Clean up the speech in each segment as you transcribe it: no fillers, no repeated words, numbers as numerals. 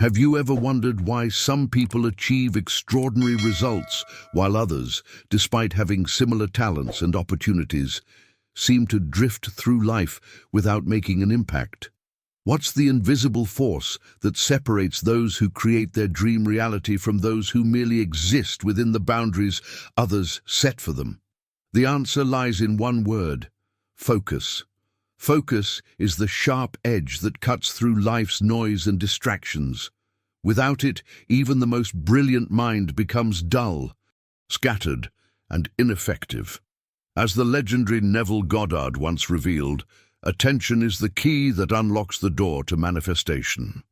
Have you ever wondered why some people achieve extraordinary results while others, despite having similar talents and opportunities, seem to drift through life without making an impact? What's the invisible force that separates those who create their dream reality from those who merely exist within the boundaries others set for them? The answer lies in one word: focus. Focus is the sharp edge that cuts through life's noise and distractions. Without it, even the most brilliant mind becomes dull, scattered, and ineffective. As the legendary Neville Goddard once revealed, attention is the key that unlocks the door to manifestation.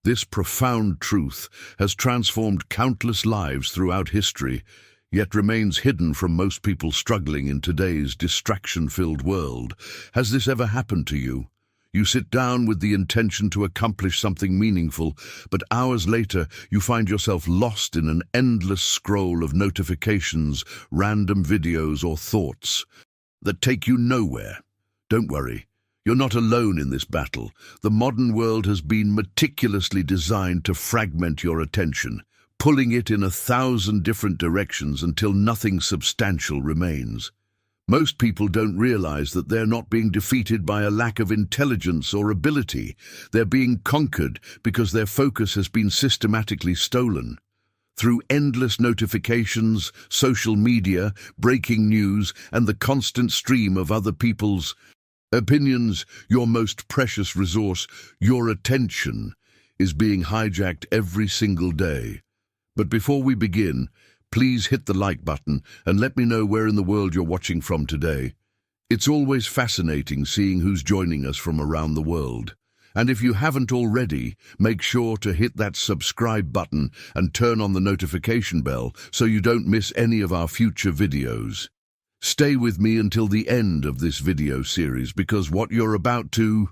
This profound truth has transformed countless lives throughout history, yet remains hidden from most people struggling in today's distraction-filled world. Has this ever happened to you? You sit down with the intention to accomplish something meaningful, but hours later you find yourself lost in an endless scroll of notifications, random videos, or thoughts that take you nowhere. Don't worry. You're not alone in this battle. The modern world has been meticulously designed to fragment your attention, pulling it in 1,000 different directions until nothing substantial remains. Most people don't realize that they're not being defeated by a lack of intelligence or ability. They're being conquered because their focus has been systematically stolen. Through endless notifications, social media, breaking news, and the constant stream of other people's opinions, your most precious resource, your attention, is being hijacked every single day. But before we begin, please hit the like button and let me know where in the world you're watching from today. It's always fascinating seeing who's joining us from around the world. And if you haven't already, make sure to hit that subscribe button and turn on the notification bell so you don't miss any of our future videos. Stay with me until the end of this video series, because what you're about to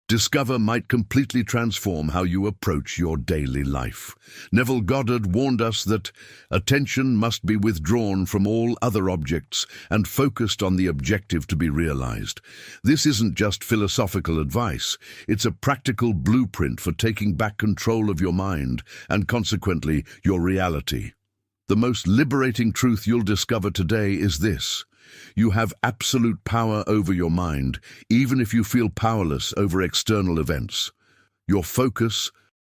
discover might completely transform how you approach your daily life. Neville Goddard warned us that attention must be withdrawn from all other objects and focused on the objective to be realized. This isn't just philosophical advice, it's a practical blueprint for taking back control of your mind and consequently your reality. The most liberating truth you'll discover today is this: you have absolute power over your mind, even if you feel powerless over external events. Your focus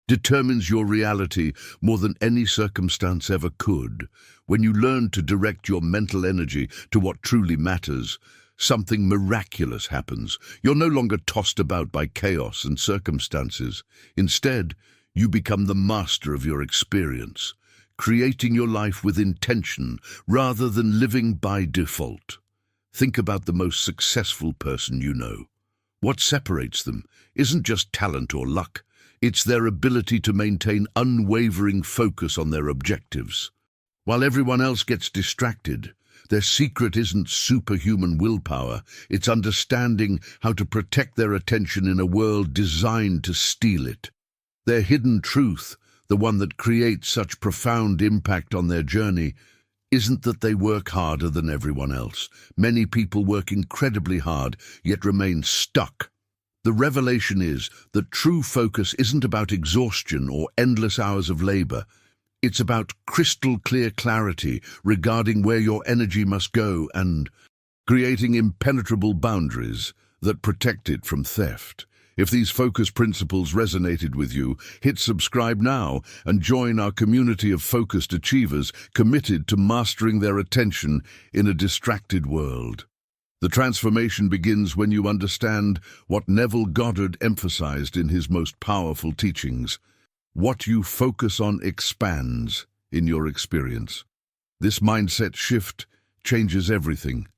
determines your reality more than any circumstance ever could. When you learn to direct your mental energy to what truly matters, something miraculous happens. You're no longer tossed about by chaos and circumstances. Instead, you become the master of your experience, creating your life with intention rather than living by default. Think about the most successful person you know. What separates them isn't just talent or luck, it's their ability to maintain unwavering focus on their objectives. While everyone else gets distracted, their secret isn't superhuman willpower, it's understanding how to protect their attention in a world designed to steal it. Their hidden truth, the one that creates such profound impact on their journey, isn't that they work harder than everyone else. Many people work incredibly hard, yet remain stuck. The revelation is that true focus isn't about exhaustion or endless hours of labor. It's about crystal clear clarity regarding where your energy must go and creating impenetrable boundaries that protect it from theft. If these focus principles resonated with you, hit subscribe now and join our community of focused achievers committed to mastering their attention in a distracted world. The transformation begins when you understand what Neville Goddard emphasized in his most powerful teachings. What you focus on expands in your experience. This mindset shift changes everything.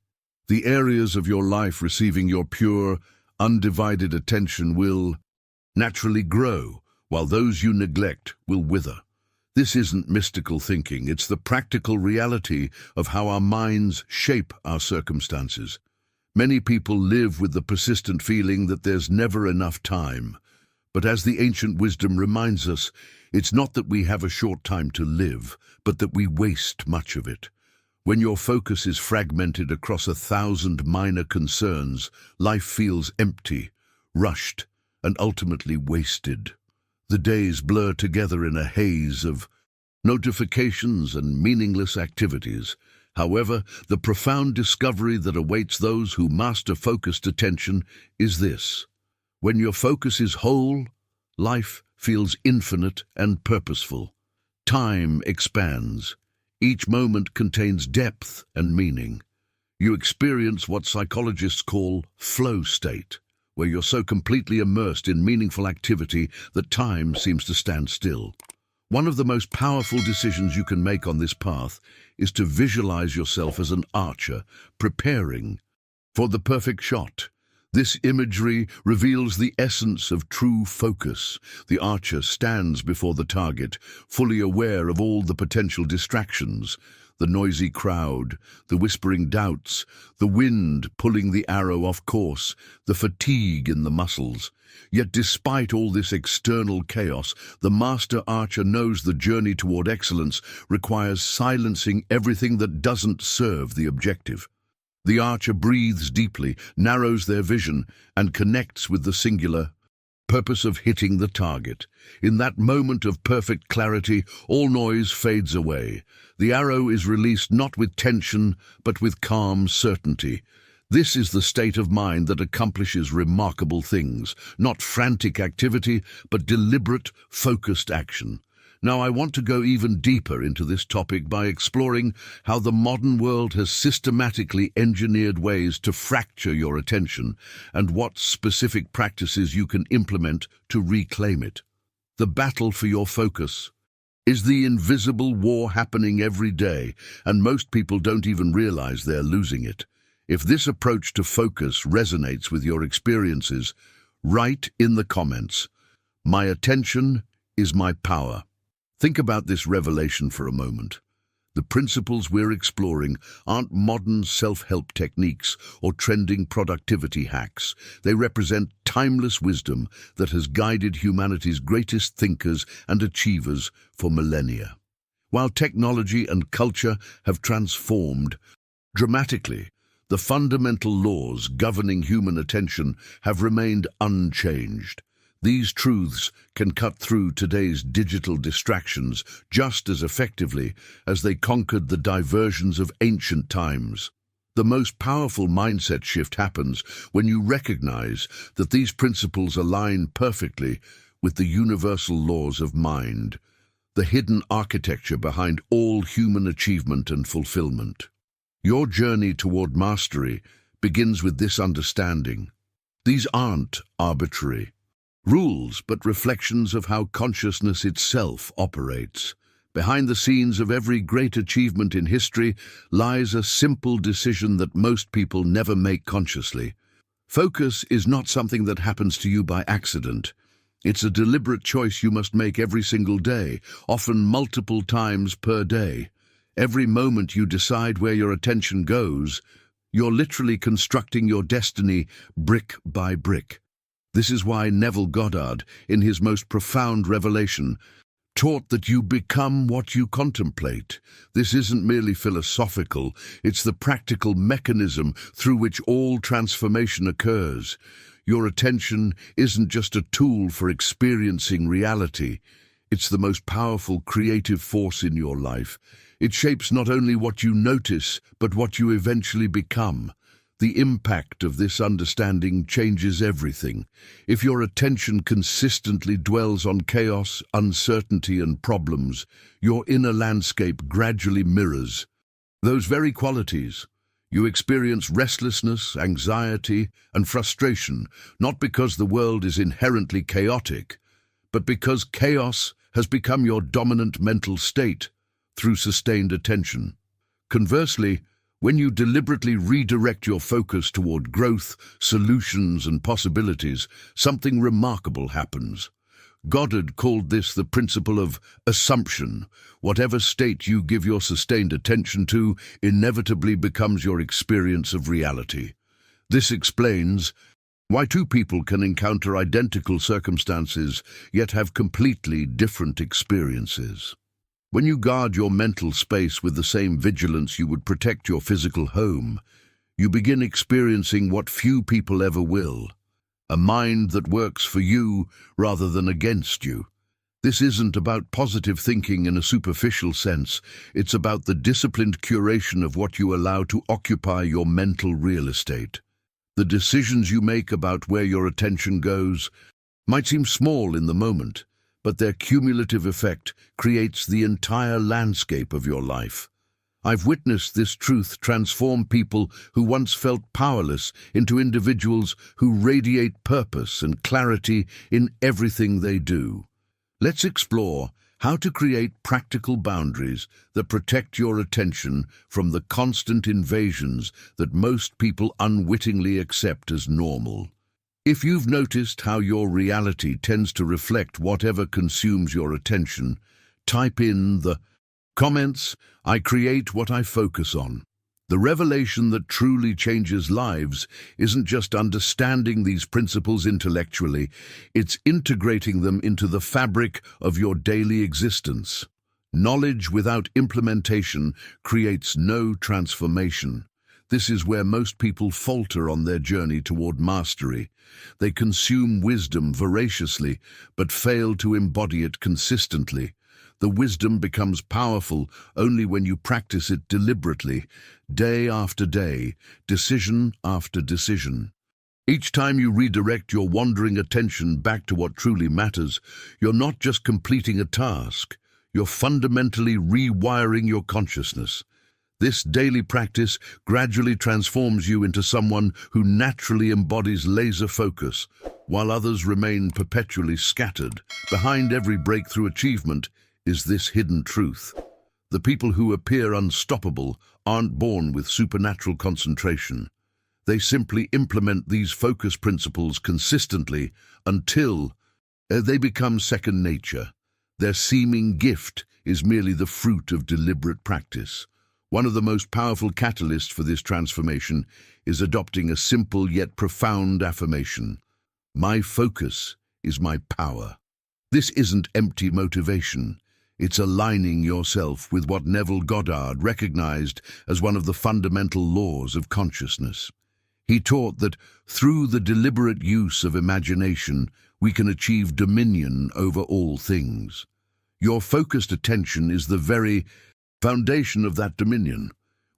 The areas of your life receiving your pure, undivided attention will naturally grow, while those you neglect will wither. This isn't mystical thinking, it's the practical reality of how our minds shape our circumstances. Many people live with the persistent feeling that there's never enough time. But as the ancient wisdom reminds us, it's not that we have a short time to live, but that we waste much of it. When your focus is fragmented across 1,000 minor concerns, life feels empty, rushed, and ultimately wasted. The days blur together in a haze of notifications and meaningless activities. However, the profound discovery that awaits those who master focused attention is this: when your focus is whole, life feels infinite and purposeful. Time expands. Each moment contains depth and meaning. You experience what psychologists call flow state, where you're so completely immersed in meaningful activity that time seems to stand still. One of the most powerful decisions you can make on this path is to visualize yourself as an archer, preparing for the perfect shot. This imagery reveals the essence of true focus. The archer stands before the target, fully aware of all the potential distractions: the noisy crowd, the whispering doubts, the wind pulling the arrow off course, the fatigue in the muscles. Yet despite all this external chaos, the master archer knows the journey toward excellence requires silencing everything that doesn't serve the objective. The archer breathes deeply, narrows their vision, and connects with the singular purpose of hitting the target. In that moment of perfect clarity, all noise fades away. The arrow is released not with tension, but with calm certainty. This is the state of mind that accomplishes remarkable things, not frantic activity, but deliberate, focused action. Now, I want to go even deeper into this topic by exploring how the modern world has systematically engineered ways to fracture your attention and what specific practices you can implement to reclaim it. The battle for your focus is the invisible war happening every day, and most people don't even realize they're losing it. If this approach to focus resonates with your experiences, write in the comments, "My attention is my power." Think about this revelation for a moment. The principles we're exploring aren't modern self-help techniques or trending productivity hacks. They represent timeless wisdom that has guided humanity's greatest thinkers and achievers for millennia. While technology and culture have transformed dramatically, the fundamental laws governing human attention have remained unchanged. These truths can cut through today's digital distractions just as effectively as they conquered the diversions of ancient times. The most powerful mindset shift happens when you recognize that these principles align perfectly with the universal laws of mind, the hidden architecture behind all human achievement and fulfillment. Your journey toward mastery begins with this understanding. These aren't arbitrary rules, but reflections of how consciousness itself operates. Behind the scenes of every great achievement in history lies a simple decision that most people never make consciously. Focus is not something that happens to you by accident. It's a deliberate choice you must make every single day, often multiple times per day. Every moment you decide where your attention goes, you're literally constructing your destiny brick by brick. This is why Neville Goddard, in his most profound revelation, taught that you become what you contemplate. This isn't merely philosophical, it's the practical mechanism through which all transformation occurs. Your attention isn't just a tool for experiencing reality, it's the most powerful creative force in your life. It shapes not only what you notice, but what you eventually become. The impact of this understanding changes everything. If your attention consistently dwells on chaos, uncertainty, and problems, your inner landscape gradually mirrors those very qualities. You experience restlessness, anxiety, and frustration, not because the world is inherently chaotic, but because chaos has become your dominant mental state through sustained attention. Conversely, when you deliberately redirect your focus toward growth, solutions, and possibilities, something remarkable happens. Goddard called this the principle of assumption. Whatever state you give your sustained attention to inevitably becomes your experience of reality. This explains why two people can encounter identical circumstances yet have completely different experiences. When you guard your mental space with the same vigilance you would protect your physical home, you begin experiencing what few people ever will: a mind that works for you rather than against you. This isn't about positive thinking in a superficial sense. It's about the disciplined curation of what you allow to occupy your mental real estate. The decisions you make about where your attention goes might seem small in the moment, but their cumulative effect creates the entire landscape of your life. I've witnessed this truth transform people who once felt powerless into individuals who radiate purpose and clarity in everything they do. Let's explore how to create practical boundaries that protect your attention from the constant invasions that most people unwittingly accept as normal. If you've noticed how your reality tends to reflect whatever consumes your attention, type in the comments, "I create what I focus on." The revelation that truly changes lives isn't just understanding these principles intellectually, it's integrating them into the fabric of your daily existence. Knowledge without implementation creates no transformation. This is where most people falter on their journey toward mastery. They consume wisdom voraciously, but fail to embody it consistently. The wisdom becomes powerful only when you practice it deliberately, day after day, decision after decision. Each time you redirect your wandering attention back to what truly matters, you're not just completing a task, you're fundamentally rewiring your consciousness. This daily practice gradually transforms you into someone who naturally embodies laser focus, while others remain perpetually scattered. Behind every breakthrough achievement is this hidden truth. The people who appear unstoppable aren't born with supernatural concentration. They simply implement these focus principles consistently until they become second nature. Their seeming gift is merely the fruit of deliberate practice. One of the most powerful catalysts for this transformation is adopting a simple yet profound affirmation. My focus is my power. This isn't empty motivation. It's aligning yourself with what Neville Goddard recognized as one of the fundamental laws of consciousness. He taught that through the deliberate use of imagination, we can achieve dominion over all things. Your focused attention is the very foundation of that dominion.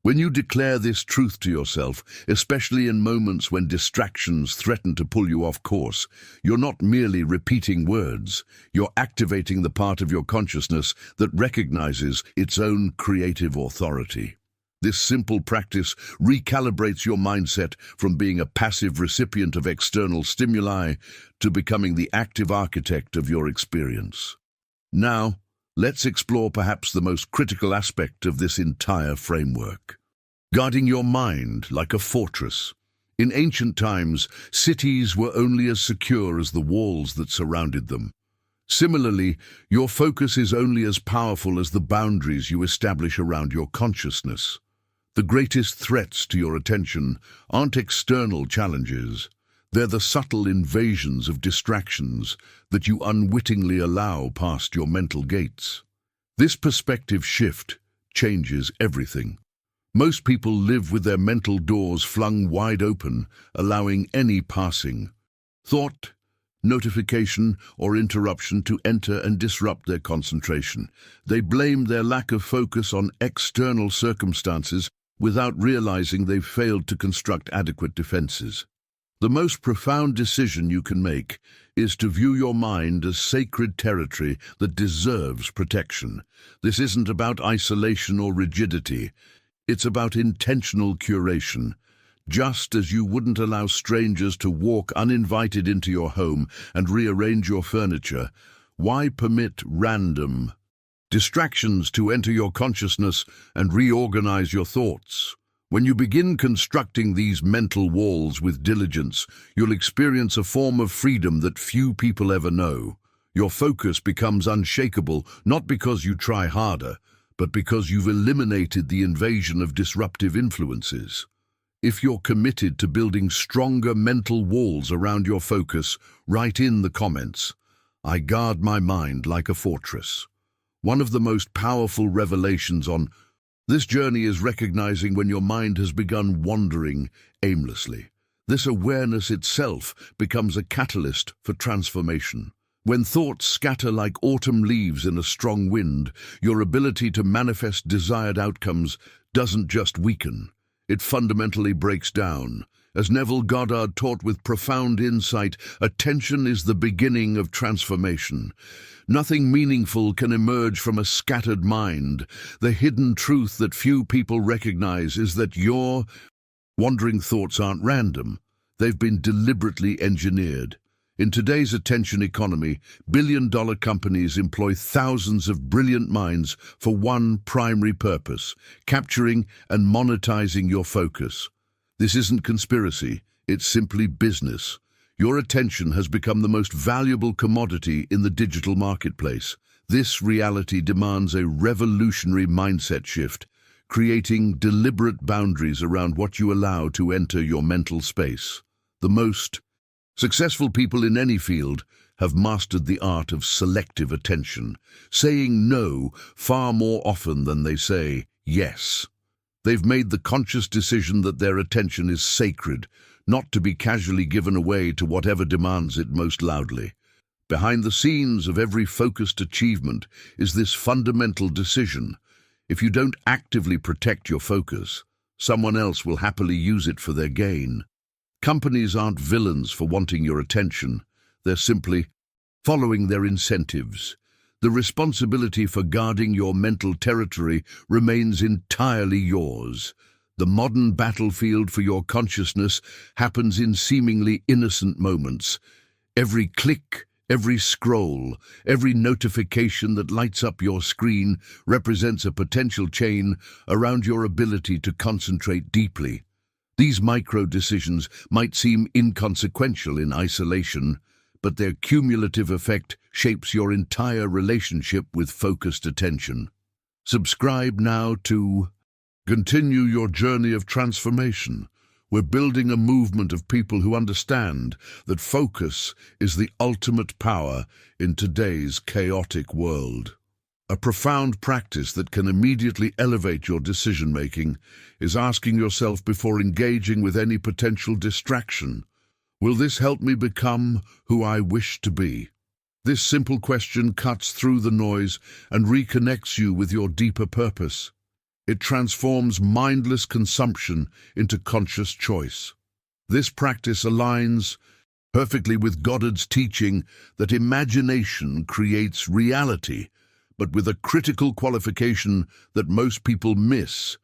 When you declare this truth to yourself, especially in moments when distractions threaten to pull you off course, you're not merely repeating words, you're activating the part of your consciousness that recognizes its own creative authority. This simple practice recalibrates your mindset from being a passive recipient of external stimuli to becoming the active architect of your experience. Now, let's explore perhaps the most critical aspect of this entire framework. Guarding your mind like a fortress. In ancient times, cities were only as secure as the walls that surrounded them. Similarly, your focus is only as powerful as the boundaries you establish around your consciousness. The greatest threats to your attention aren't external challenges. They're the subtle invasions of distractions that you unwittingly allow past your mental gates. This perspective shift changes everything. Most people live with their mental doors flung wide open, allowing any passing thought, notification, or interruption to enter and disrupt their concentration. They blame their lack of focus on external circumstances without realizing they've failed to construct adequate defenses. The most profound decision you can make is to view your mind as sacred territory that deserves protection. This isn't about isolation or rigidity. It's about intentional curation. Just as you wouldn't allow strangers to walk uninvited into your home and rearrange your furniture, why permit random distractions to enter your consciousness and reorganize your thoughts? When you begin constructing these mental walls with diligence, you'll experience a form of freedom that few people ever know. Your focus becomes unshakable, not because you try harder, but because you've eliminated the invasion of disruptive influences. If you're committed to building stronger mental walls around your focus, write in the comments, "I guard my mind like a fortress." One of the most powerful revelations on this journey is recognizing when your mind has begun wandering aimlessly. This awareness itself becomes a catalyst for transformation. When thoughts scatter like autumn leaves in a strong wind, your ability to manifest desired outcomes doesn't just weaken, it fundamentally breaks down. As Neville Goddard taught with profound insight, attention is the beginning of transformation. Nothing meaningful can emerge from a scattered mind. The hidden truth that few people recognize is that your wandering thoughts aren't random. They've been deliberately engineered. In today's attention economy, billion-dollar companies employ thousands of brilliant minds for one primary purpose: capturing and monetizing your focus. This isn't conspiracy, it's simply business. Your attention has become the most valuable commodity in the digital marketplace. This reality demands a revolutionary mindset shift, creating deliberate boundaries around what you allow to enter your mental space. The most successful people in any field have mastered the art of selective attention, saying no far more often than they say yes. They've made the conscious decision that their attention is sacred, not to be casually given away to whatever demands it most loudly. Behind the scenes of every focused achievement is this fundamental decision. If you don't actively protect your focus, someone else will happily use it for their gain. Companies aren't villains for wanting your attention. They're simply following their incentives. The responsibility for guarding your mental territory remains entirely yours. The modern battlefield for your consciousness happens in seemingly innocent moments. Every click, every scroll, every notification that lights up your screen represents a potential chain around your ability to concentrate deeply. These micro-decisions might seem inconsequential in isolation, but their cumulative effect shapes your entire relationship with focused attention. Subscribe now to continue your journey of transformation. We're building a movement of people who understand that focus is the ultimate power in today's chaotic world. A profound practice that can immediately elevate your decision-making is asking yourself before engaging with any potential distraction, will this help me become who I wish to be? This simple question cuts through the noise and reconnects you with your deeper purpose. It transforms mindless consumption into conscious choice. This practice aligns perfectly with Goddard's teaching that imagination creates reality, but with a critical qualification that most people miss.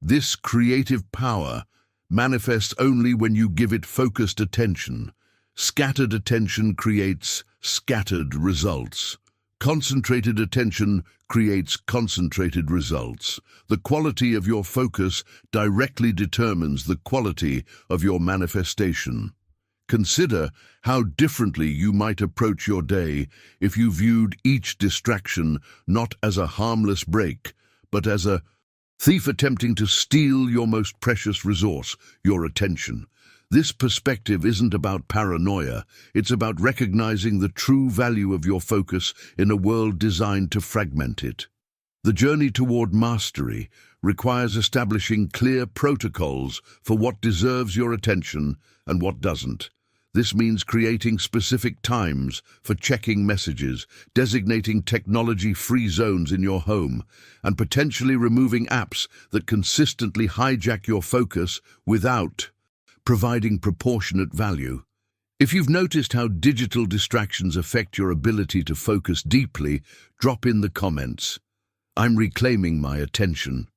This creative power manifests only when you give it focused attention. Scattered attention creates scattered results. Concentrated attention creates concentrated results. The quality of your focus directly determines the quality of your manifestation. Consider how differently you might approach your day if you viewed each distraction not as a harmless break, but as a thief attempting to steal your most precious resource, your attention. This perspective isn't about paranoia, it's about recognizing the true value of your focus in a world designed to fragment it. The journey toward mastery requires establishing clear protocols for what deserves your attention and what doesn't. This means creating specific times for checking messages, designating technology-free zones in your home, and potentially removing apps that consistently hijack your focus without providing proportionate value. If you've noticed how digital distractions affect your ability to focus deeply, drop in the comments. I'm reclaiming my attention.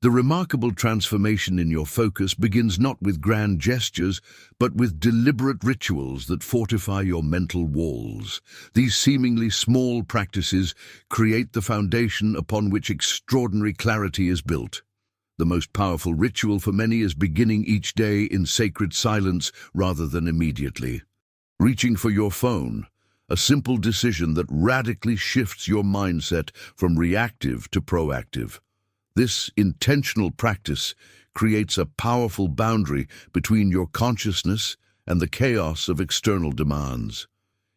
The remarkable transformation in your focus begins not with grand gestures, but with deliberate rituals that fortify your mental walls. These seemingly small practices create the foundation upon which extraordinary clarity is built. The most powerful ritual for many is beginning each day in sacred silence rather than immediately. Reaching for your phone, a simple decision that radically shifts your mindset from reactive to proactive. This intentional practice creates a powerful boundary between your consciousness and the chaos of external demands.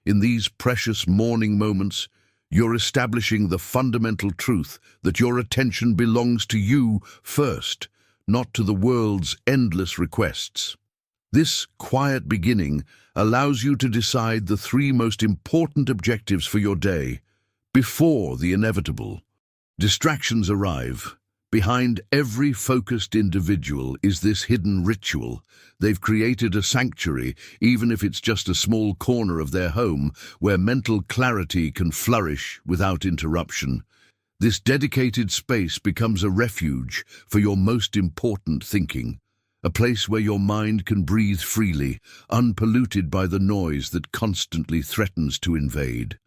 In these precious morning moments, you're establishing the fundamental truth that your attention belongs to you first, not to the world's endless requests. This quiet beginning allows you to decide the three most important objectives for your day before the inevitable. Distractions arrive. Behind every focused individual is this hidden ritual. They've created a sanctuary, even if it's just a small corner of their home, where mental clarity can flourish without interruption. This dedicated space becomes a refuge for your most important thinking, a place where your mind can breathe freely, unpolluted by the noise that constantly threatens to invade.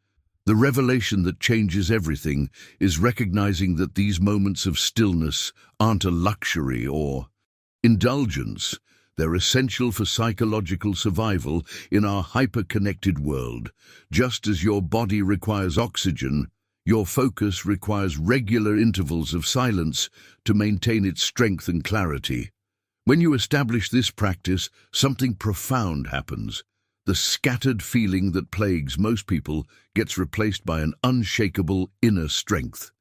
The revelation that changes everything is recognizing that these moments of stillness aren't a luxury or indulgence. They're essential for psychological survival in our hyper-connected world. Just as your body requires oxygen, your focus requires regular intervals of silence to maintain its strength and clarity. When you establish this practice, something profound happens. The scattered feeling that plagues most people gets replaced by an unshakable inner strength.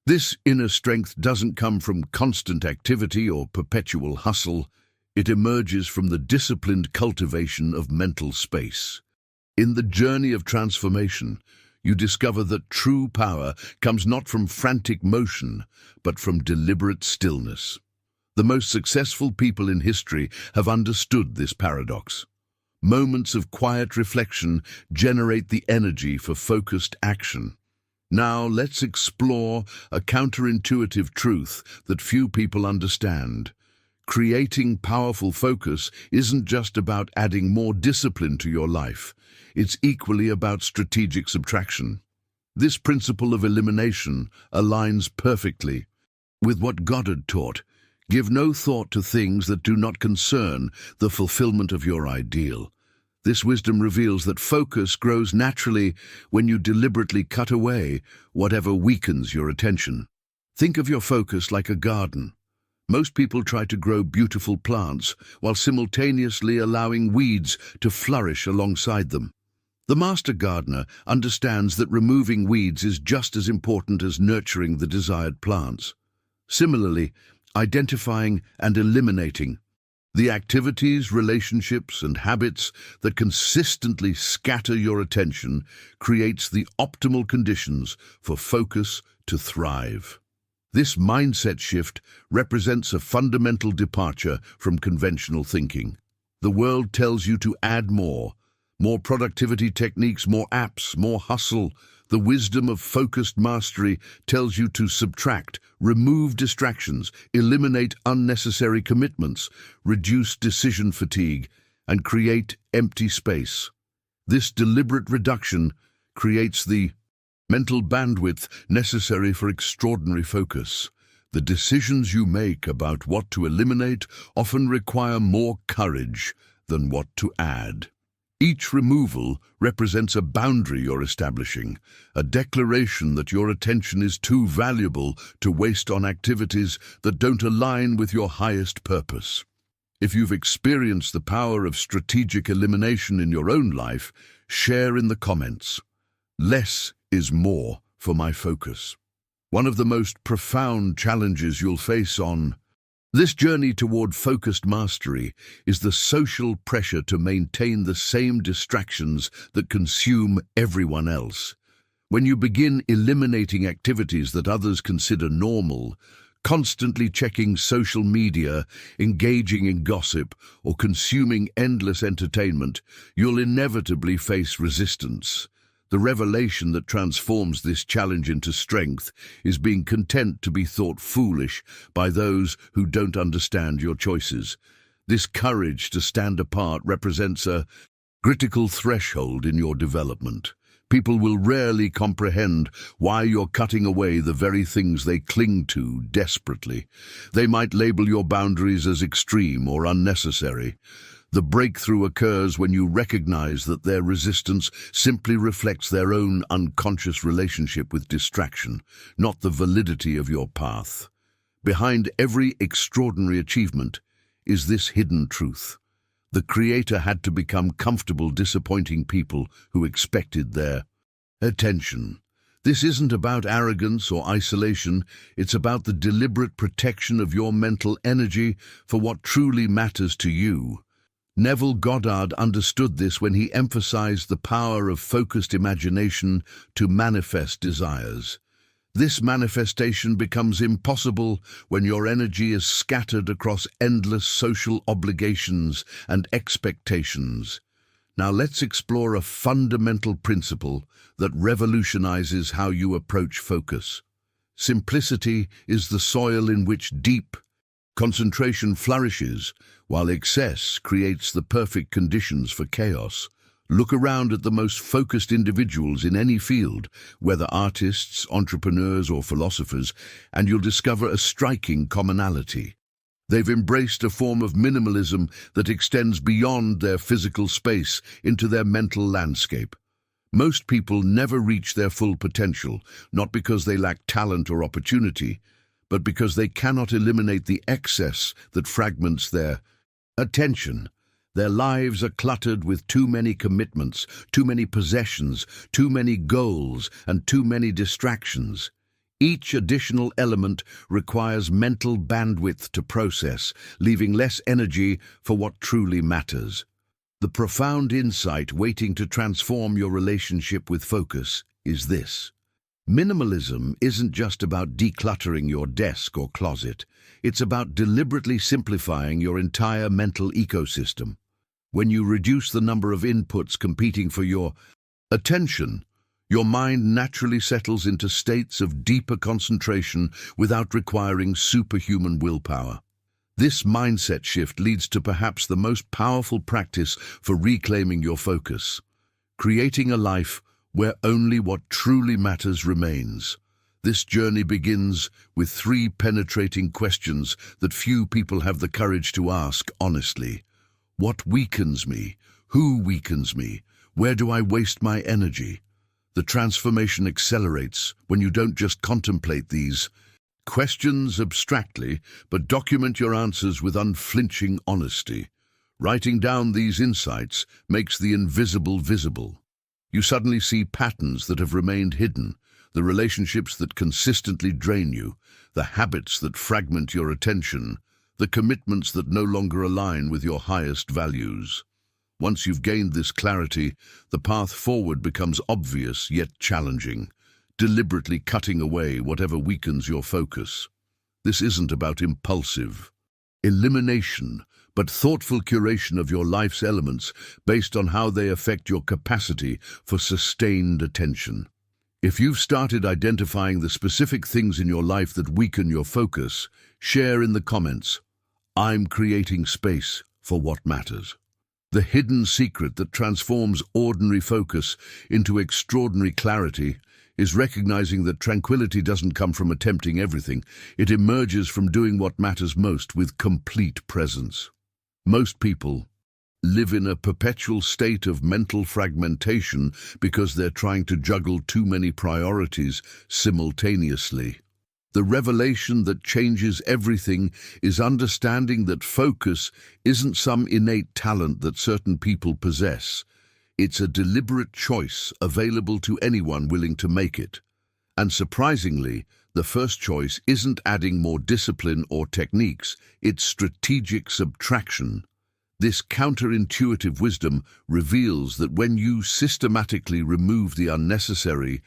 This inner strength doesn't come from constant activity or perpetual hustle. It emerges from the disciplined cultivation of mental space. In the journey of transformation, you discover that true power comes not from frantic motion, but from deliberate stillness. The most successful people in history have understood this paradox. Moments of quiet reflection generate the energy for focused action. Now let's explore a counterintuitive truth that few people understand. Creating powerful focus isn't just about adding more discipline to your life. It's equally about strategic subtraction. This principle of elimination aligns perfectly with what Goddard taught. Give no thought to things that do not concern the fulfillment of your ideal. This wisdom reveals that focus grows naturally when you deliberately cut away whatever weakens your attention. Think of your focus like a garden. Most people try to grow beautiful plants while simultaneously allowing weeds to flourish alongside them. The master gardener understands that removing weeds is just as important as nurturing the desired plants. Similarly, identifying and eliminating the activities, relationships, and habits that consistently scatter your attention creates the optimal conditions for focus to thrive. This mindset shift represents a fundamental departure from conventional thinking. The world tells you to add more productivity techniques, more apps, more hustle. The wisdom of focused mastery tells you to subtract, remove distractions, eliminate unnecessary commitments, reduce decision fatigue, and create empty space. This deliberate reduction creates the mental bandwidth necessary for extraordinary focus. The decisions you make about what to eliminate often require more courage than what to add. Each removal represents a boundary you're establishing, a declaration that your attention is too valuable to waste on activities that don't align with your highest purpose. If you've experienced the power of strategic elimination in your own life, share in the comments. Less is more for my focus. One of the most profound challenges you'll face on this journey toward focused mastery is the social pressure to maintain the same distractions that consume everyone else. When you begin eliminating activities that others consider normal, constantly checking social media, engaging in gossip, or consuming endless entertainment, you'll inevitably face resistance. The revelation that transforms this challenge into strength is being content to be thought foolish by those who don't understand your choices. This courage to stand apart represents a critical threshold in your development. People will rarely comprehend why you're cutting away the very things they cling to desperately. They might label your boundaries as extreme or unnecessary. The breakthrough occurs when you recognize that their resistance simply reflects their own unconscious relationship with distraction, not the validity of your path. Behind every extraordinary achievement is this hidden truth. The Creator had to become comfortable disappointing people who expected their attention. This isn't about arrogance or isolation, it's about the deliberate protection of your mental energy for what truly matters to you. Neville Goddard understood this when he emphasized the power of focused imagination to manifest desires. This manifestation becomes impossible when your energy is scattered across endless social obligations and expectations. Now let's explore a fundamental principle that revolutionizes how you approach focus. Simplicity is the soil in which deep concentration flourishes, while excess creates the perfect conditions for chaos. Look around at the most focused individuals in any field, whether artists, entrepreneurs, or philosophers, and you'll discover a striking commonality. They've embraced a form of minimalism that extends beyond their physical space into their mental landscape. Most people never reach their full potential, not because they lack talent or opportunity, but because they cannot eliminate the excess that fragments their attention. Their lives are cluttered with too many commitments, too many possessions, too many goals, and too many distractions. Each additional element requires mental bandwidth to process, leaving less energy for what truly matters. The profound insight waiting to transform your relationship with focus is this. Minimalism isn't just about decluttering your desk or closet. It's about deliberately simplifying your entire mental ecosystem. When you reduce the number of inputs competing for your attention, your mind naturally settles into states of deeper concentration without requiring superhuman willpower. This mindset shift leads to perhaps the most powerful practice for reclaiming your focus, creating a life where only what truly matters remains. This journey begins with 3 penetrating questions that few people have the courage to ask honestly. What weakens me? Who weakens me? Where do I waste my energy? The transformation accelerates when you don't just contemplate these questions abstractly, but document your answers with unflinching honesty. Writing down these insights makes the invisible visible. You suddenly see patterns that have remained hidden, the relationships that consistently drain you, the habits that fragment your attention, the commitments that no longer align with your highest values. Once you've gained this clarity, the path forward becomes obvious yet challenging, deliberately cutting away whatever weakens your focus. This isn't about impulsive elimination, but thoughtful curation of your life's elements based on how they affect your capacity for sustained attention. If you've started identifying the specific things in your life that weaken your focus, share in the comments. I'm creating space for what matters. The hidden secret that transforms ordinary focus into extraordinary clarity is recognizing that tranquility doesn't come from attempting everything. It emerges from doing what matters most with complete presence. Most people live in a perpetual state of mental fragmentation because they're trying to juggle too many priorities simultaneously. The revelation that changes everything is understanding that focus isn't some innate talent that certain people possess. It's a deliberate choice available to anyone willing to make it. And surprisingly, the first choice isn't adding more discipline or techniques, it's strategic subtraction. This counterintuitive wisdom reveals that when you systematically remove the unnecessary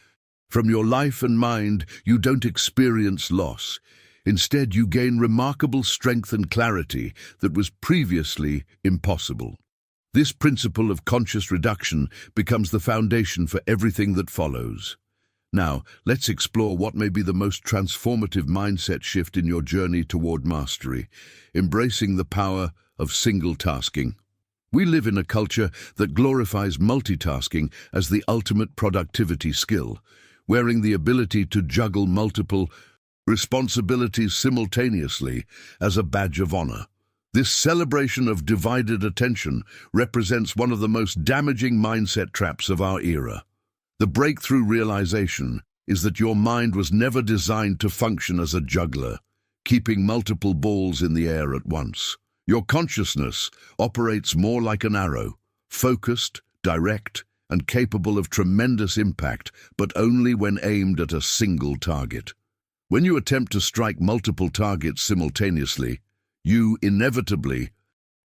from your life and mind, you don't experience loss. Instead, you gain remarkable strength and clarity that was previously impossible. This principle of conscious reduction becomes the foundation for everything that follows. Now, let's explore what may be the most transformative mindset shift in your journey toward mastery, embracing the power of single tasking. We live in a culture that glorifies multitasking as the ultimate productivity skill, wearing the ability to juggle multiple responsibilities simultaneously as a badge of honor. This celebration of divided attention represents one of the most damaging mindset traps of our era. The breakthrough realization is that your mind was never designed to function as a juggler, keeping multiple balls in the air at once. Your consciousness operates more like an arrow, focused, direct, and capable of tremendous impact, but only when aimed at a single target. When you attempt to strike multiple targets simultaneously, you inevitably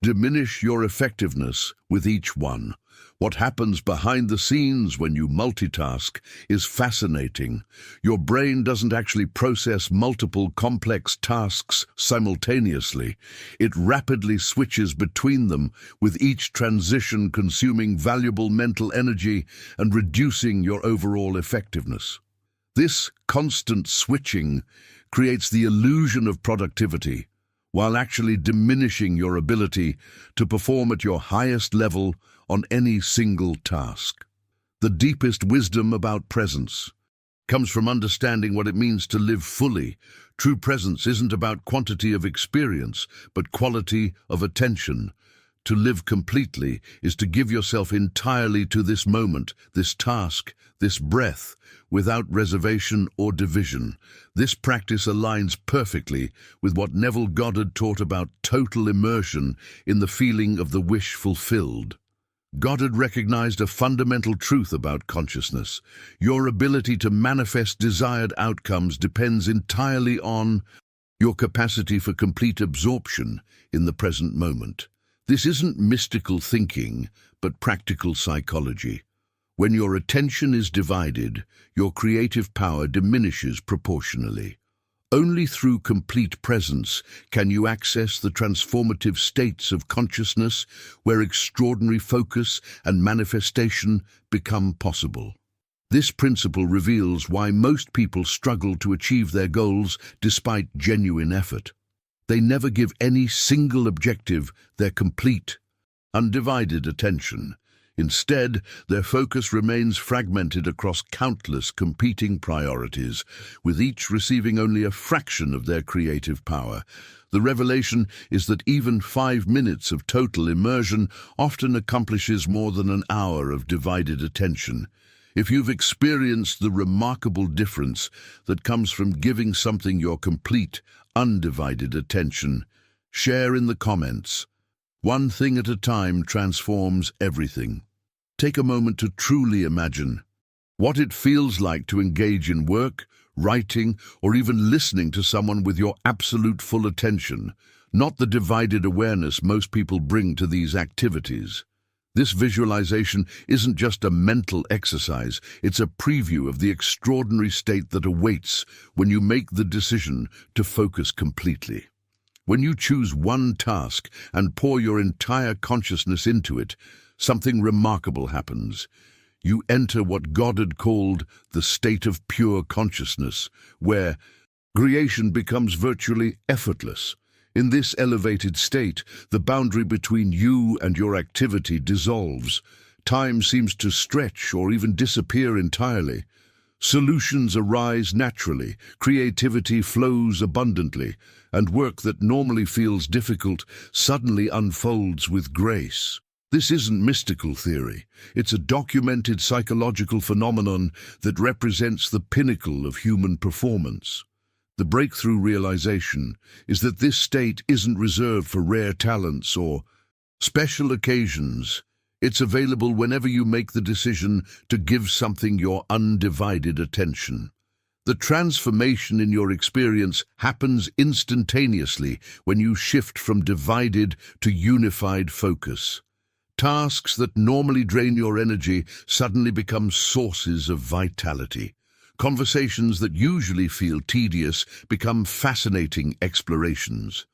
Diminish your effectiveness with each one. What happens behind the scenes when you multitask is fascinating. Your brain doesn't actually process multiple complex tasks simultaneously. It rapidly switches between them, with each transition consuming valuable mental energy and reducing your overall effectiveness. This constant switching creates the illusion of productivity, while actually diminishing your ability to perform at your highest level on any single task. The deepest wisdom about presence comes from understanding what it means to live fully. True presence isn't about quantity of experience, but quality of attention. To live completely is to give yourself entirely to this moment, this task, this breath, without reservation or division. This practice aligns perfectly with what Neville Goddard taught about total immersion in the feeling of the wish fulfilled. Goddard recognized a fundamental truth about consciousness. Your ability to manifest desired outcomes depends entirely on your capacity for complete absorption in the present moment. This isn't mystical thinking, but practical psychology. When your attention is divided, your creative power diminishes proportionally. Only through complete presence can you access the transformative states of consciousness where extraordinary focus and manifestation become possible. This principle reveals why most people struggle to achieve their goals despite genuine effort. They never give any single objective their complete, undivided attention. Instead, their focus remains fragmented across countless competing priorities, with each receiving only a fraction of their creative power. The revelation is that even 5 minutes of total immersion often accomplishes more than an hour of divided attention. If you've experienced the remarkable difference that comes from giving something your complete, undivided attention, share in the comments. One thing at a time transforms everything. Take a moment to truly imagine what it feels like to engage in work, writing, or even listening to someone with your absolute full attention, not the divided awareness most people bring to these activities. This visualization isn't just a mental exercise, it's a preview of the extraordinary state that awaits when you make the decision to focus completely. When you choose one task and pour your entire consciousness into it, something remarkable happens. You enter what Goddard called the state of pure consciousness, where creation becomes virtually effortless. In this elevated state, the boundary between you and your activity dissolves. Time seems to stretch or even disappear entirely. Solutions arise naturally, creativity flows abundantly, and work that normally feels difficult suddenly unfolds with grace. This isn't mystical theory. It's a documented psychological phenomenon that represents the pinnacle of human performance. The breakthrough realization is that this state isn't reserved for rare talents or special occasions. It's available whenever you make the decision to give something your undivided attention. The transformation in your experience happens instantaneously when you shift from divided to unified focus. Tasks that normally drain your energy suddenly become sources of vitality. Conversations that usually feel tedious become fascinating explorations.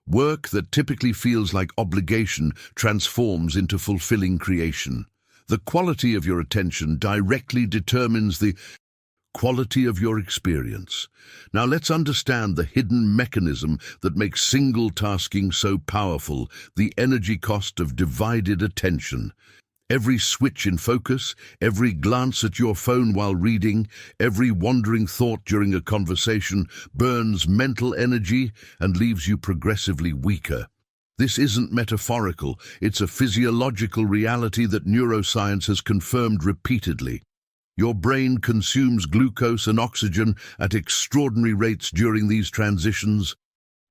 Work that typically feels like obligation transforms into fulfilling creation. The quality of your attention directly determines the quality of your experience. Now let's understand the hidden mechanism that makes single tasking so powerful, the energy cost of divided attention. Every switch in focus, every glance at your phone while reading, every wandering thought during a conversation burns mental energy and leaves you progressively weaker. This isn't metaphorical, it's a physiological reality that neuroscience has confirmed repeatedly. Your brain consumes glucose and oxygen at extraordinary rates during these transitions,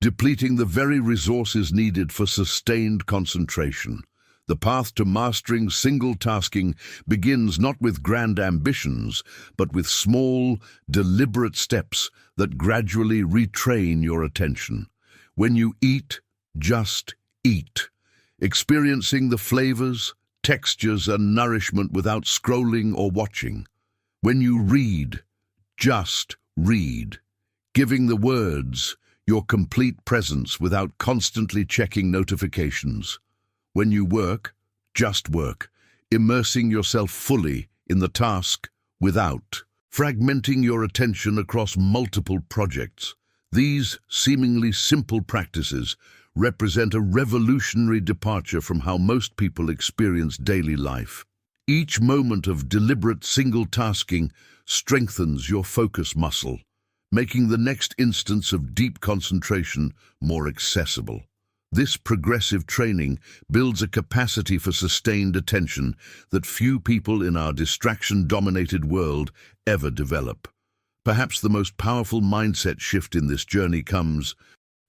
depleting the very resources needed for sustained concentration. The path to mastering single tasking begins not with grand ambitions, but with small, deliberate steps that gradually retrain your attention. When you eat, just eat. experiencing the flavors, textures, and nourishment without scrolling or watching. When you read, just read, giving the words your complete presence without constantly checking notifications. When you work, just work, immersing yourself fully in the task without fragmenting your attention across multiple projects. These seemingly simple practices represent a revolutionary departure from how most people experience daily life. Each moment of deliberate single-tasking strengthens your focus muscle, making the next instance of deep concentration more accessible. This progressive training builds a capacity for sustained attention that few people in our distraction-dominated world ever develop. Perhaps the most powerful mindset shift in this journey comes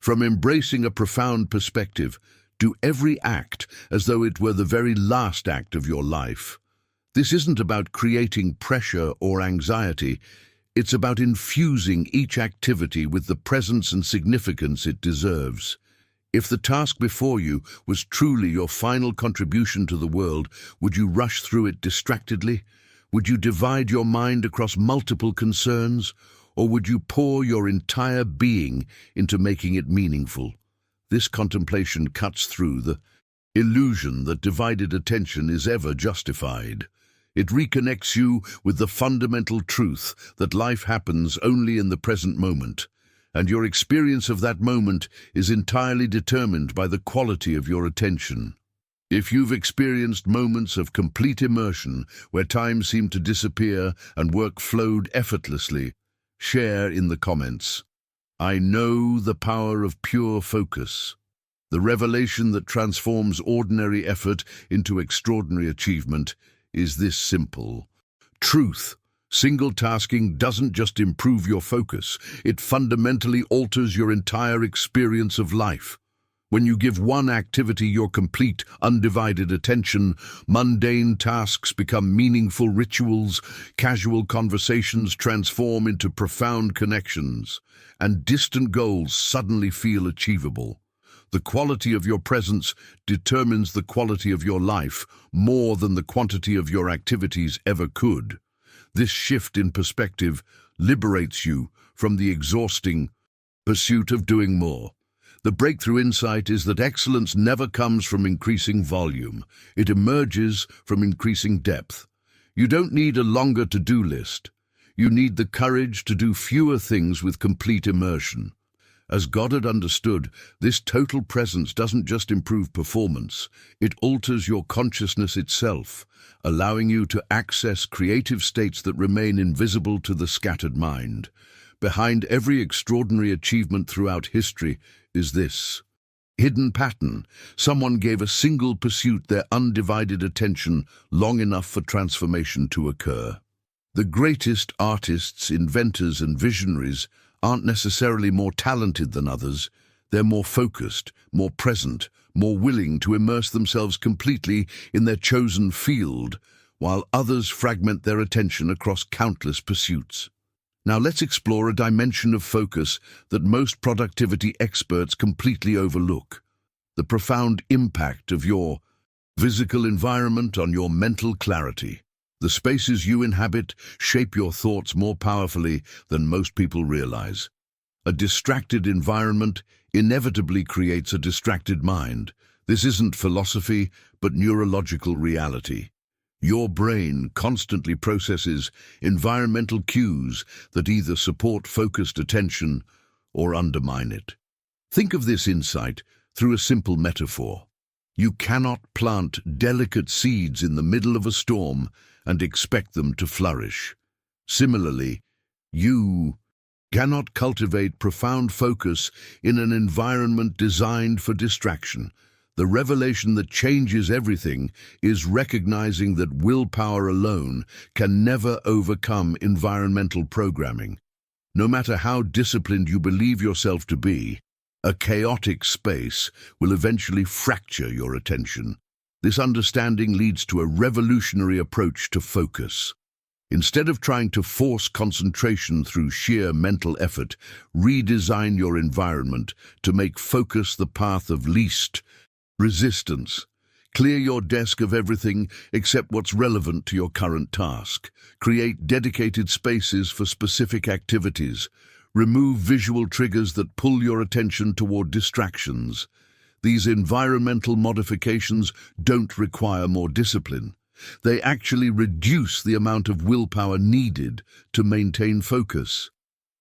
from embracing a profound perspective. Do every act as though it were the very last act of your life. This isn't about creating pressure or anxiety. It's about infusing each activity with the presence and significance it deserves. If the task before you was truly your final contribution to the world, would you rush through it distractedly? Would you divide your mind across multiple concerns? Or would you pour your entire being into making it meaningful? This contemplation cuts through the illusion that divided attention is ever justified. It reconnects you with the fundamental truth that life happens only in the present moment, and your experience of that moment is entirely determined by the quality of your attention. If you've experienced moments of complete immersion where time seemed to disappear and work flowed effortlessly, share in the comments. I know the power of pure focus, the revelation that transforms ordinary effort into extraordinary achievement is this simple. Truth. Single tasking doesn't just improve your focus, it fundamentally alters your entire experience of life. When you give one activity your complete, undivided attention, mundane tasks become meaningful rituals, casual conversations transform into profound connections, and distant goals suddenly feel achievable. The quality of your presence determines the quality of your life more than the quantity of your activities ever could. This shift in perspective liberates you from the exhausting pursuit of doing more. The breakthrough insight is that excellence never comes from increasing volume. It emerges from increasing depth. You don't need a longer to-do list. You need the courage to do fewer things with complete immersion. As Goddard understood, this total presence doesn't just improve performance, it alters your consciousness itself, allowing you to access creative states that remain invisible to the scattered mind. Behind every extraordinary achievement throughout history is this hidden pattern. Someone gave a single pursuit their undivided attention long enough for transformation to occur. The greatest artists, inventors, and visionaries aren't necessarily more talented than others. They're more focused, more present, more willing to immerse themselves completely in their chosen field, while others fragment their attention across countless pursuits. Now let's explore a dimension of focus that most productivity experts completely overlook: the profound impact of your physical environment on your mental clarity. The spaces you inhabit shape your thoughts more powerfully than most people realize. A distracted environment inevitably creates a distracted mind. This isn't philosophy, but neurological reality. Your brain constantly processes environmental cues that either support focused attention or undermine it. Think of this insight through a simple metaphor. You cannot plant delicate seeds in the middle of a storm and expect them to flourish. Similarly, you cannot cultivate profound focus in an environment designed for distraction. The revelation that changes everything is recognizing that willpower alone can never overcome environmental programming. No matter how disciplined you believe yourself to be, a chaotic space will eventually fracture your attention. This understanding leads to a revolutionary approach to focus. Instead of trying to force concentration through sheer mental effort, redesign your environment to make focus the path of least Resistance. Clear your desk of everything except what's relevant to your current task. Create dedicated spaces for specific activities. Remove visual triggers that pull your attention toward distractions. These environmental modifications don't require more discipline. They actually reduce the amount of willpower needed to maintain focus.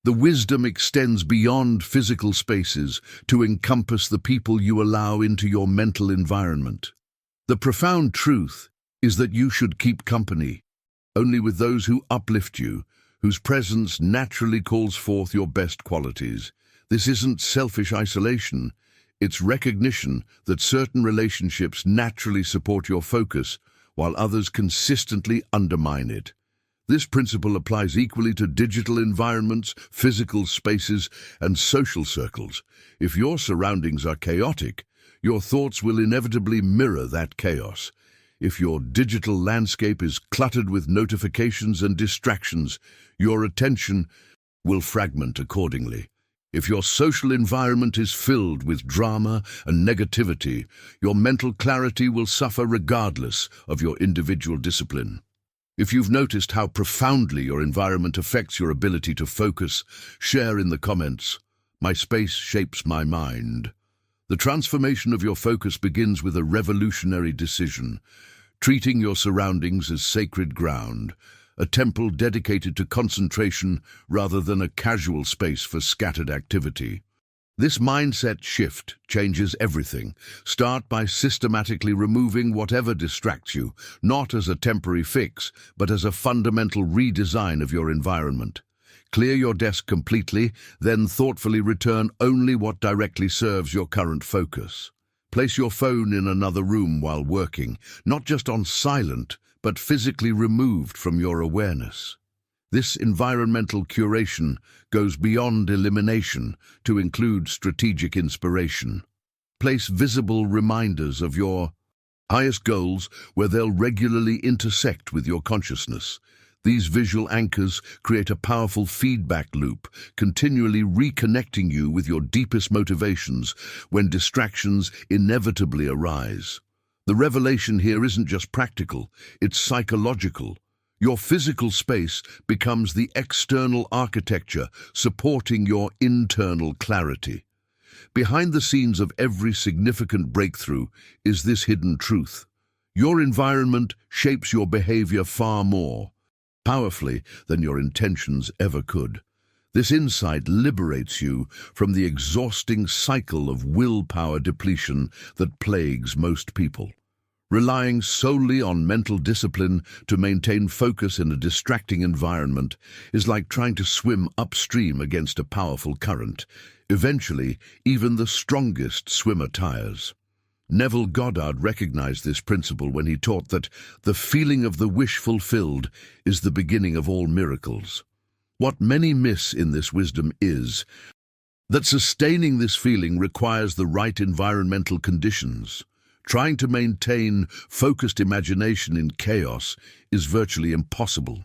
The wisdom extends beyond physical spaces to encompass the people you allow into your mental environment. The profound truth is that you should keep company only with those who uplift you, whose presence naturally calls forth your best qualities. This isn't selfish isolation. It's recognition that certain relationships naturally support your focus, while others consistently undermine it. This principle applies equally to digital environments, physical spaces, and social circles. If your surroundings are chaotic, your thoughts will inevitably mirror that chaos. If your digital landscape is cluttered with notifications and distractions, your attention will fragment accordingly. If your social environment is filled with drama and negativity, your mental clarity will suffer regardless of your individual discipline. If you've noticed how profoundly your environment affects your ability to focus, share in the comments. My space shapes my mind. The transformation of your focus begins with a revolutionary decision, treating your surroundings as sacred ground, a temple dedicated to concentration rather than a casual space for scattered activity. This mindset shift changes everything. Start by systematically removing whatever distracts you, not as a temporary fix, but as a fundamental redesign of your environment. Clear your desk completely, then thoughtfully return only what directly serves your current focus. Place your phone in another room while working, not just on silent, but physically removed from your awareness. This environmental curation goes beyond elimination to include strategic inspiration. Place visible reminders of your highest goals where they'll regularly intersect with your consciousness. These visual anchors create a powerful feedback loop, continually reconnecting you with your deepest motivations when distractions inevitably arise. The revelation here isn't just practical, it's psychological. Your physical space becomes the external architecture supporting your internal clarity. Behind the scenes of every significant breakthrough is this hidden truth. Your environment shapes your behavior far more powerfully than your intentions ever could. This insight liberates you from the exhausting cycle of willpower depletion that plagues most people. Relying solely on mental discipline to maintain focus in a distracting environment is like trying to swim upstream against a powerful current. Eventually, even the strongest swimmer tires. Neville Goddard recognized this principle when he taught that the feeling of the wish fulfilled is the beginning of all miracles. What many miss in this wisdom is that sustaining this feeling requires the right environmental conditions. Trying to maintain focused imagination in chaos is virtually impossible.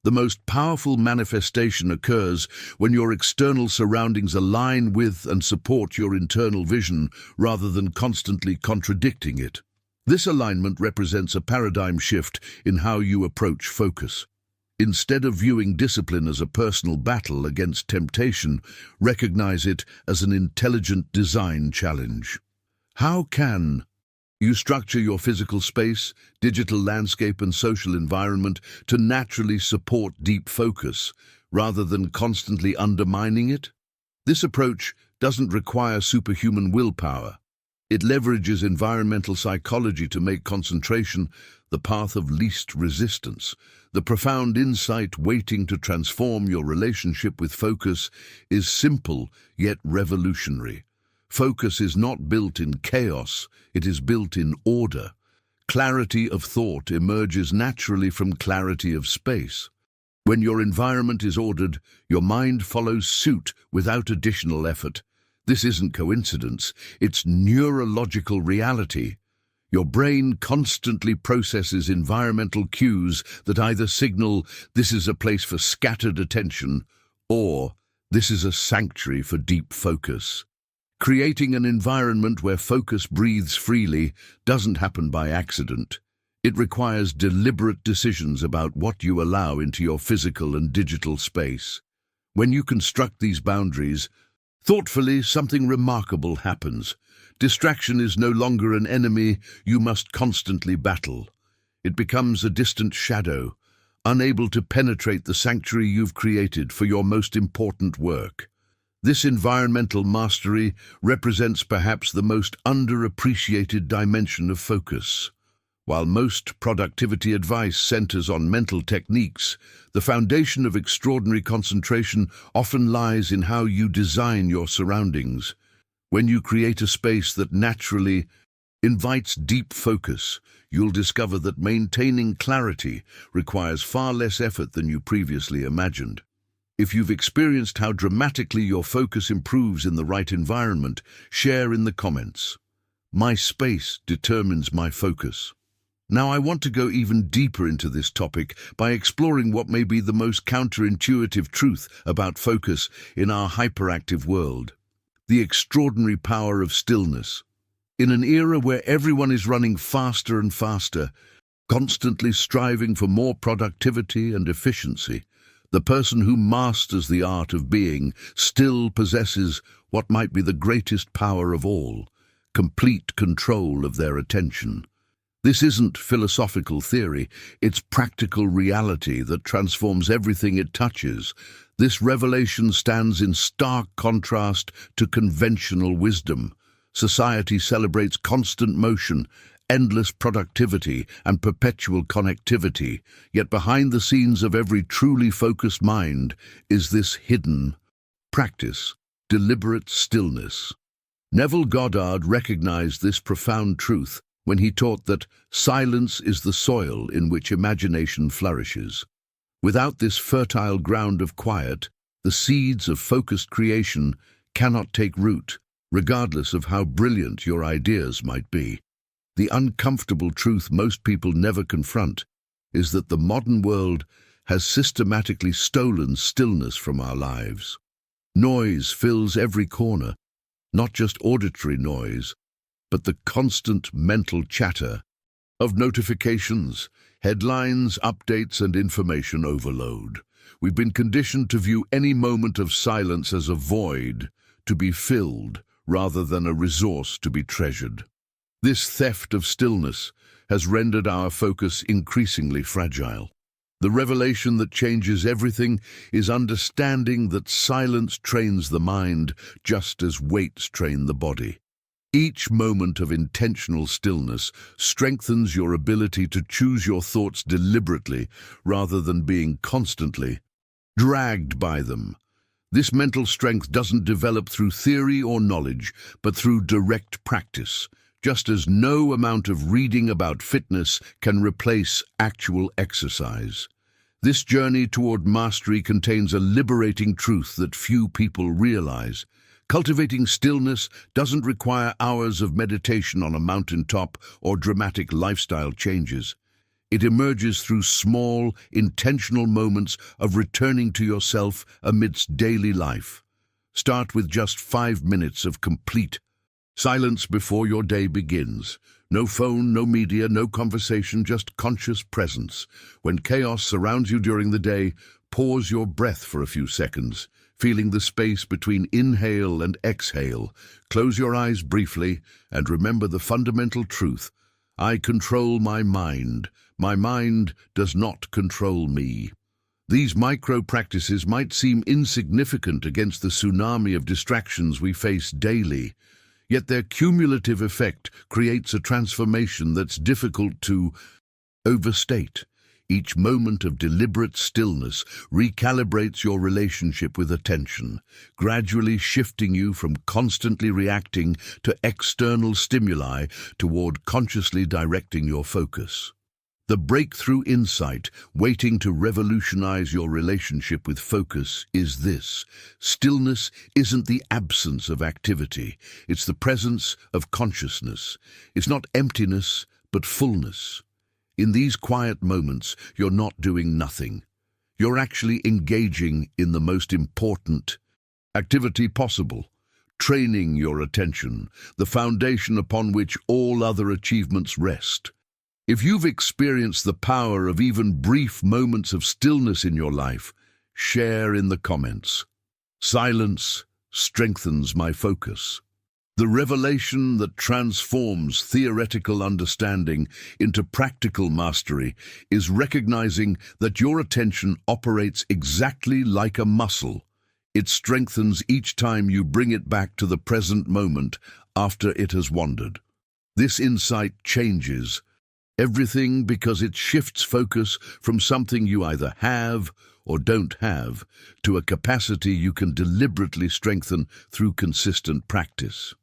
The most powerful manifestation occurs when your external surroundings align with and support your internal vision rather than constantly contradicting it. This alignment represents a paradigm shift in how you approach focus. Instead of viewing discipline as a personal battle against temptation, recognize it as an intelligent design challenge. How can you structure your physical space, digital landscape, and social environment to naturally support deep focus, rather than constantly undermining it? This approach doesn't require superhuman willpower. It leverages environmental psychology to make concentration the path of least resistance. The profound insight waiting to transform your relationship with focus is simple yet revolutionary. Focus is not built in chaos, it is built in order. Clarity of thought emerges naturally from clarity of space. When your environment is ordered, your mind follows suit without additional effort. This isn't coincidence, it's neurological reality. Your brain constantly processes environmental cues that either signal this is a place for scattered attention or this is a sanctuary for deep focus. Creating an environment where focus breathes freely doesn't happen by accident. It requires deliberate decisions about what you allow into your physical and digital space. When you construct these boundaries, thoughtfully, something remarkable happens. Distraction is no longer an enemy you must constantly battle. It becomes a distant shadow, unable to penetrate the sanctuary you've created for your most important work. This environmental mastery represents perhaps the most underappreciated dimension of focus. While most productivity advice centers on mental techniques, the foundation of extraordinary concentration often lies in how you design your surroundings. When you create a space that naturally invites deep focus, you'll discover that maintaining clarity requires far less effort than you previously imagined. If you've experienced how dramatically your focus improves in the right environment, share in the comments. My space determines my focus. Now I want to go even deeper into this topic by exploring what may be the most counterintuitive truth about focus in our hyperactive world: the extraordinary power of stillness. In an era where everyone is running faster and faster, constantly striving for more productivity and efficiency, the person who masters the art of being still possesses what might be the greatest power of all: complete control of their attention. This isn't philosophical theory, it's practical reality that transforms everything it touches. This revelation stands in stark contrast to conventional wisdom. Society celebrates constant motion, endless productivity, and perpetual connectivity, yet behind the scenes of every truly focused mind is this hidden practice: deliberate stillness. Neville Goddard recognized this profound truth when he taught that silence is the soil in which imagination flourishes. Without this fertile ground of quiet, the seeds of focused creation cannot take root, regardless of how brilliant your ideas might be. The uncomfortable truth most people never confront is that the modern world has systematically stolen stillness from our lives. Noise fills every corner, not just auditory noise, but the constant mental chatter of notifications, headlines, updates, and information overload. We've been conditioned to view any moment of silence as a void to be filled rather than a resource to be treasured. This theft of stillness has rendered our focus increasingly fragile. The revelation that changes everything is understanding that silence trains the mind just as weights train the body. Each moment of intentional stillness strengthens your ability to choose your thoughts deliberately rather than being constantly dragged by them. This mental strength doesn't develop through theory or knowledge, but through direct practice, just as no amount of reading about fitness can replace actual exercise. This journey toward mastery contains a liberating truth that few people realize. Cultivating stillness doesn't require hours of meditation on a mountaintop or dramatic lifestyle changes. It emerges through small, intentional moments of returning to yourself amidst daily life. Start with just 5 minutes of complete silence before your day begins. No phone, no media, no conversation, just conscious presence. When chaos surrounds you during the day, pause your breath for a few seconds, feeling the space between inhale and exhale. Close your eyes briefly and remember the fundamental truth: I control my mind. My mind does not control me. These micro-practices might seem insignificant against the tsunami of distractions we face daily, yet their cumulative effect creates a transformation that's difficult to overstate. Each moment of deliberate stillness recalibrates your relationship with attention, gradually shifting you from constantly reacting to external stimuli toward consciously directing your focus. The breakthrough insight waiting to revolutionize your relationship with focus is this: stillness isn't the absence of activity, it's the presence of consciousness. It's not emptiness, but fullness. In these quiet moments, you're not doing nothing. You're actually engaging in the most important activity possible: training your attention, the foundation upon which all other achievements rest. If you've experienced the power of even brief moments of stillness in your life, share in the comments. Silence strengthens my focus. The revelation that transforms theoretical understanding into practical mastery is recognizing that your attention operates exactly like a muscle. It strengthens each time you bring it back to the present moment after it has wandered. This insight changes everything because it shifts focus from something you either have or don't have to a capacity you can deliberately strengthen through consistent practice.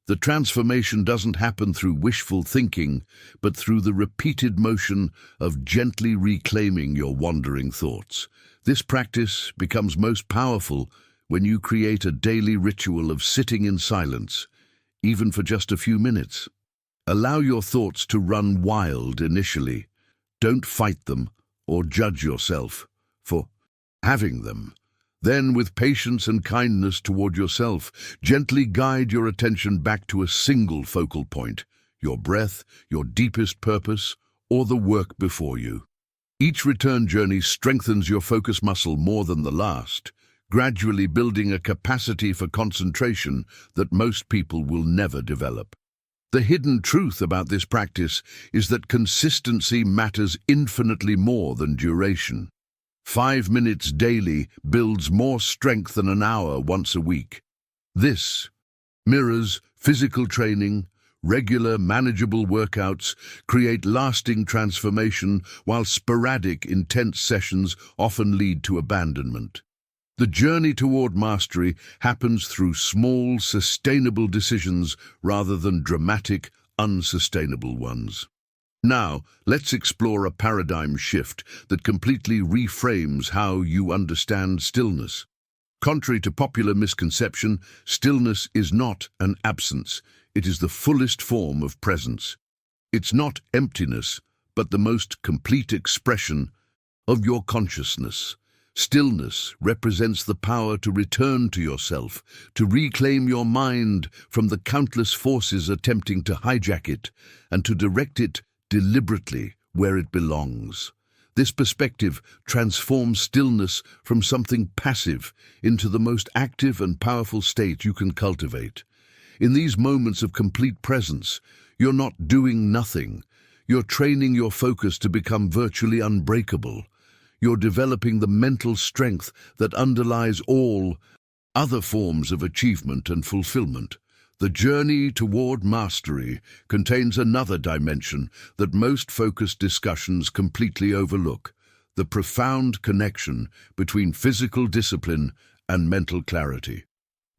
The transformation doesn't happen through wishful thinking, but through the repeated motion of gently reclaiming your wandering thoughts. This practice becomes most powerful when you create a daily ritual of sitting in silence, even for just a few minutes. Allow your thoughts to run wild initially. Don't fight them or judge yourself for having them. Then, with patience and kindness toward yourself, gently guide your attention back to a single focal point, your breath, your deepest purpose, or the work before you. Each return journey strengthens your focus muscle more than the last, gradually building a capacity for concentration that most people will never develop. The hidden truth about this practice is that consistency matters infinitely more than duration. 5 minutes daily builds more strength than an hour once a week. This mirrors physical training. Regular, manageable workouts create lasting transformation, while sporadic, intense sessions often lead to abandonment. The journey toward mastery happens through small, sustainable decisions rather than dramatic, unsustainable ones. Now, let's explore a paradigm shift that completely reframes how you understand stillness. Contrary to popular misconception, stillness is not an absence. It is the fullest form of presence. It's not emptiness, but the most complete expression of your consciousness. Stillness represents the power to return to yourself, to reclaim your mind from the countless forces attempting to hijack it, and to direct it deliberately where it belongs. This perspective transforms stillness from something passive into the most active and powerful state you can cultivate. In these moments of complete presence, you're not doing nothing. You're training your focus to become virtually unbreakable. You're developing the mental strength that underlies all other forms of achievement and fulfillment. The journey toward mastery contains another dimension that most focused discussions completely overlook: the profound connection between physical discipline and mental clarity.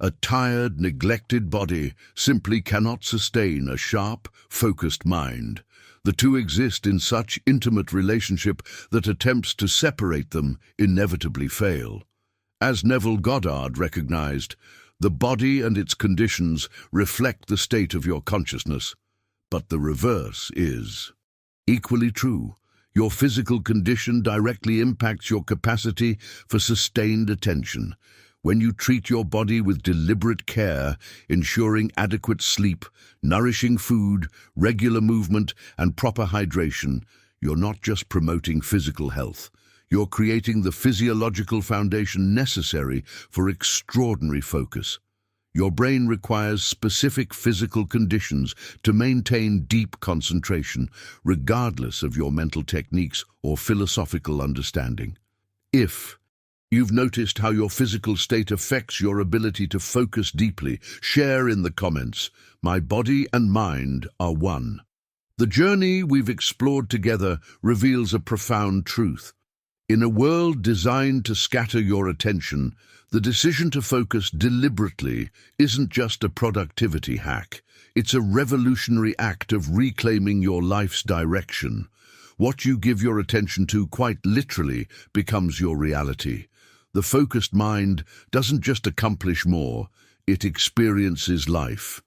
A tired, neglected body simply cannot sustain a sharp, focused mind. The two exist in such intimate relationship that attempts to separate them inevitably fail. As Neville Goddard recognized, the body and its conditions reflect the state of your consciousness, but the reverse is equally true. Your physical condition directly impacts your capacity for sustained attention. When you treat your body with deliberate care, ensuring adequate sleep, nourishing food, regular movement, and proper hydration, you're not just promoting physical health. You're creating the physiological foundation necessary for extraordinary focus. Your brain requires specific physical conditions to maintain deep concentration, regardless of your mental techniques or philosophical understanding. If you've noticed how your physical state affects your ability to focus deeply, share in the comments. My body and mind are one. The journey we've explored together reveals a profound truth. In a world designed to scatter your attention, the decision to focus deliberately isn't just a productivity hack. It's a revolutionary act of reclaiming your life's direction. What you give your attention to quite literally becomes your reality. The focused mind doesn't just accomplish more, it experiences life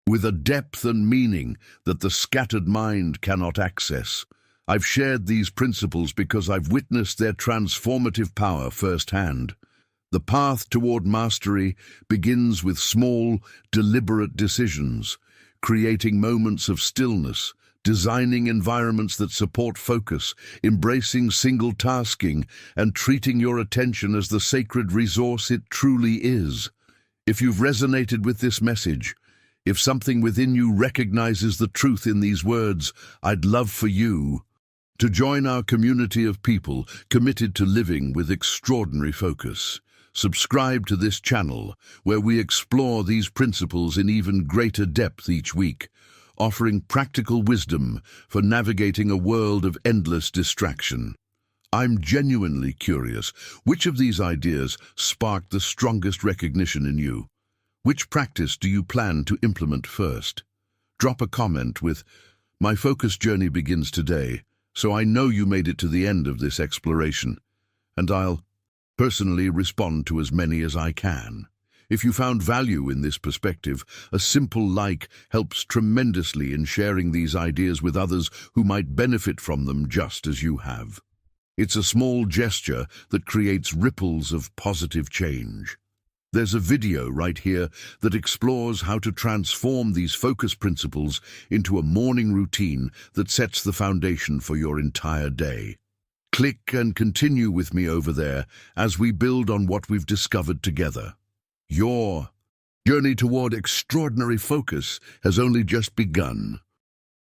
with a depth and meaning that the scattered mind cannot access. I've shared these principles because I've witnessed their transformative power firsthand. The path toward mastery begins with small, deliberate decisions, creating moments of stillness, designing environments that support focus, embracing single-tasking, and treating your attention as the sacred resource it truly is. If you've resonated with this message, if something within you recognizes the truth in these words, I'd love for you to join our community of people committed to living with extraordinary focus. Subscribe to this channel, where we explore these principles in even greater depth each week, offering practical wisdom for navigating a world of endless distraction. I'm genuinely curious, which of these ideas sparked the strongest recognition in you? Which practice do you plan to implement first? Drop a comment with, "My focus journey begins today, so I know you made it to the end of this exploration," and I'll personally respond to as many as I can. If you found value in this perspective, a simple like helps tremendously in sharing these ideas with others who might benefit from them just as you have. It's a small gesture that creates ripples of positive change. There's a video right here that explores how to transform these focus principles into a morning routine that sets the foundation for your entire day. Click and continue with me over there as we build on what we've discovered together. Your journey toward extraordinary focus has only just begun.